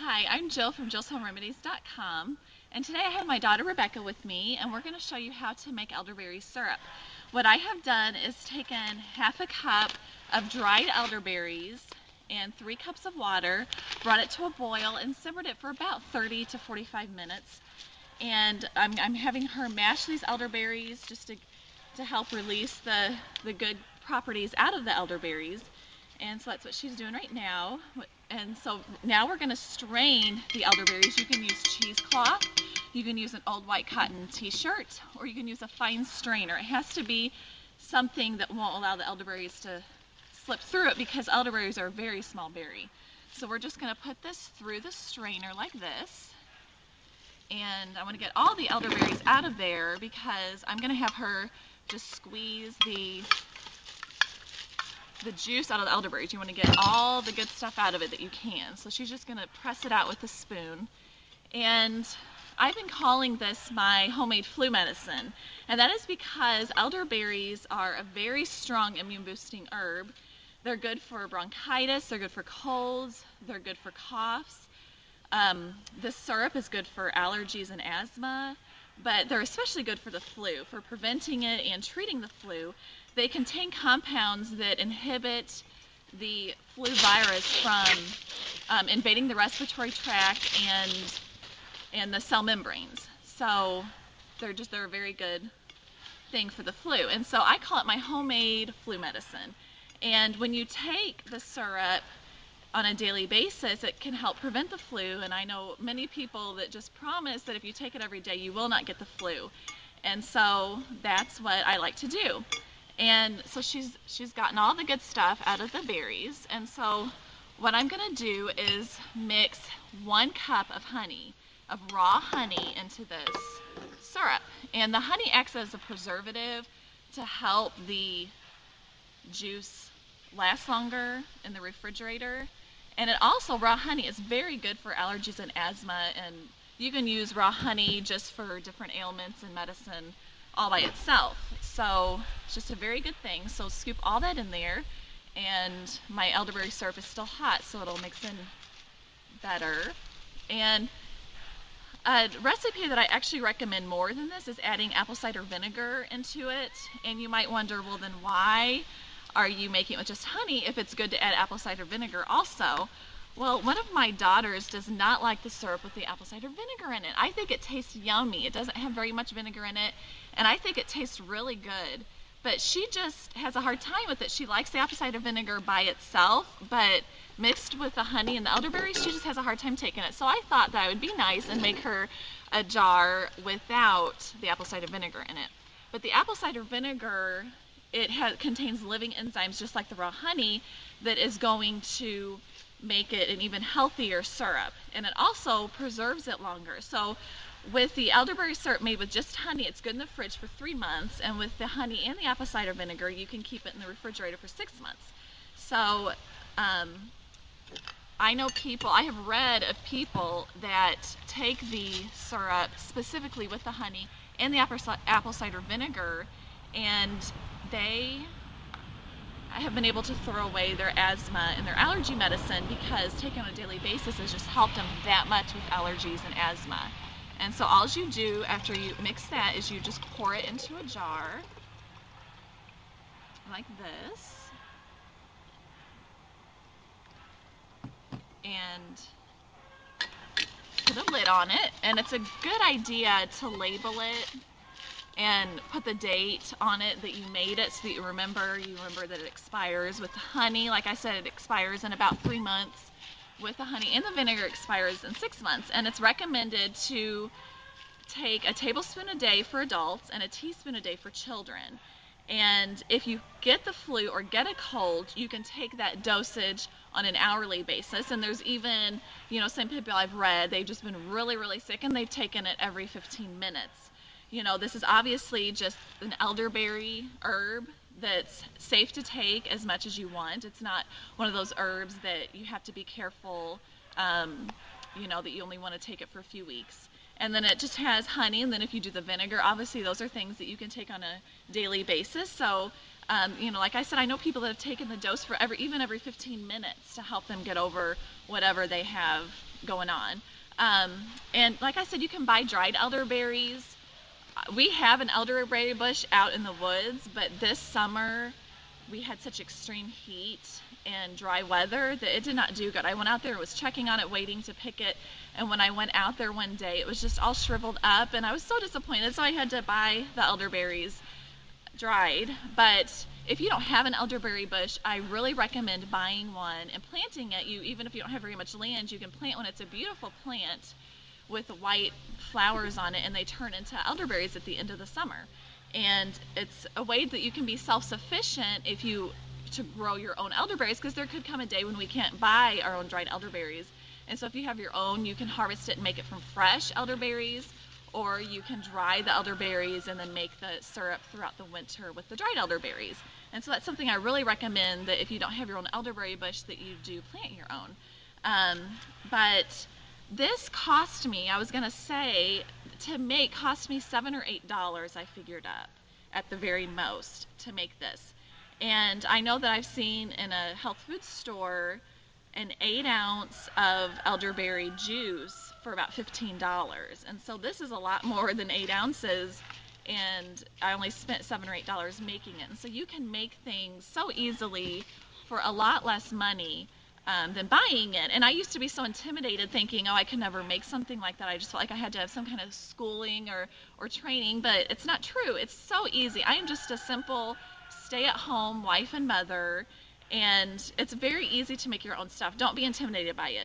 Hi, I'm Jill from JillsHomeRemedies.com, and today I have my daughter Rebecca with me, and we're going to show you how to make elderberry syrup. What I have done is taken half a cup of dried elderberries and 3 cups of water, brought it to a boil, and simmered it for about 30 to 45 minutes. And I'm having her mash these elderberries just to help release the good properties out of the elderberries. And so that's what she's doing right now. And so now we're going to strain the elderberries. You can use cheesecloth, you can use an old white cotton t-shirt, or you can use a fine strainer. It has to be something that won't allow the elderberries to slip through it, because elderberries are a very small berry. So we're just going to put this through the strainer like this. And I want to get all the elderberries out of there because I'm going to have her just squeeze the juice out of the elderberries. You want to get all the good stuff out of it that you can. So she's just going to press it out with a spoon. And I've been calling this my homemade flu medicine. And that is because elderberries are a very strong immune boosting herb. They're good for bronchitis, they're good for colds, they're good for coughs. This syrup is good for allergies and asthma, but they're especially good for the flu, for preventing it and treating the flu. They contain compounds that inhibit the flu virus from invading the respiratory tract and the cell membranes. So they're a very good thing for the flu. And so I call it my homemade flu medicine. And when you take the syrup on a daily basis, it can help prevent the flu. And I know many people that just promise that if you take it every day, you will not get the flu. And so that's what I like to do. And so she's gotten all the good stuff out of the berries. And so what I'm going to do is mix 1 cup of honey, of raw honey, into this syrup. And the honey acts as a preservative to help the juice last longer in the refrigerator. And it also, raw honey is very good for allergies and asthma, and you can use raw honey just for different ailments and medicine all by itself. So it's just a very good thing. So scoop all that in there, and my elderberry syrup is still hot, so it'll mix in better. And a recipe that I actually recommend more than this is adding apple cider vinegar into it. And you might wonder, well, then why are you making it with just honey if it's good to add apple cider vinegar also? Well, one of my daughters does not like the syrup with the apple cider vinegar in it. I think it tastes yummy. It doesn't have very much vinegar in it, and I think it tastes really good. But she just has a hard time with it. She likes the apple cider vinegar by itself, but mixed with the honey and the elderberries, she just has a hard time taking it. So I thought that would be nice and make her a jar without the apple cider vinegar in it. But the apple cider vinegar, it contains living enzymes just like the raw honey that is going to make it an even healthier syrup. And it also preserves it longer. So with the elderberry syrup made with just honey, it's good in the fridge for 3 months. And with the honey and the apple cider vinegar, you can keep it in the refrigerator for 6 months. So I know I have read of people that take the syrup specifically with the honey and the apple cider vinegar, and they have been able to throw away their asthma and their allergy medicine because taken on a daily basis has just helped them that much with allergies and asthma. And so all you do after you mix that is you just pour it into a jar like this, and put a lid on it. And it's a good idea to label it and put the date on it that you made it, so that you remember that it expires. With honey, like I said, it expires in about 3 months. With the honey and the vinegar, expires in 6 months. And it's recommended to take a tablespoon a day for adults and a teaspoon a day for children. And if you get the flu or get a cold, you can take that dosage on an hourly basis. And there's even, some people I've read, they've just been really, really sick and they've taken it every 15 minutes. This is obviously just an elderberry herb that's safe to take as much as you want. It's not one of those herbs that you have to be careful, that you only want to take it for a few weeks. And then it just has honey, and then if you do the vinegar, obviously those are things that you can take on a daily basis. So, like I said, I know people that have taken the dose for even every 15 minutes to help them get over whatever they have going on. Um, and like I said, you can buy dried elderberries. We have an elderberry bush out in the woods, but this summer we had such extreme heat and dry weather that it did not do good. I went out there, was checking on it, waiting to pick it, and when I went out there one day, it was just all shriveled up, and I was so disappointed. So I had to buy the elderberries dried. But if you don't have an elderberry bush, I really recommend buying one and planting it. Even if you don't have very much land, you can plant one. It's a beautiful plant with white flowers on it, and they turn into elderberries at the end of the summer. And it's a way that you can be self-sufficient if you to grow your own elderberries, because there could come a day when we can't buy our own dried elderberries. And so if you have your own, you can harvest it and make it from fresh elderberries, or you can dry the elderberries and then make the syrup throughout the winter with the dried elderberries. And so that's something I really recommend, that if you don't have your own elderberry bush, that you do plant your own. But this cost me, I was going to say, to make, cost me $7 or $8, I figured up at the very most to make this. And I know that I've seen in a health food store an 8 ounce of elderberry juice for about $15. And so this is a lot more than 8 ounces, and I only spent $7 or $8 making it. And so you can make things so easily for a lot less money than buying it. And I used to be so intimidated, thinking, oh, I could never make something like that. I just felt like I had to have some kind of schooling or training, but it's not true. It's so easy. I am just a simple stay-at-home wife and mother, and it's very easy to make your own stuff. Don't be intimidated by it.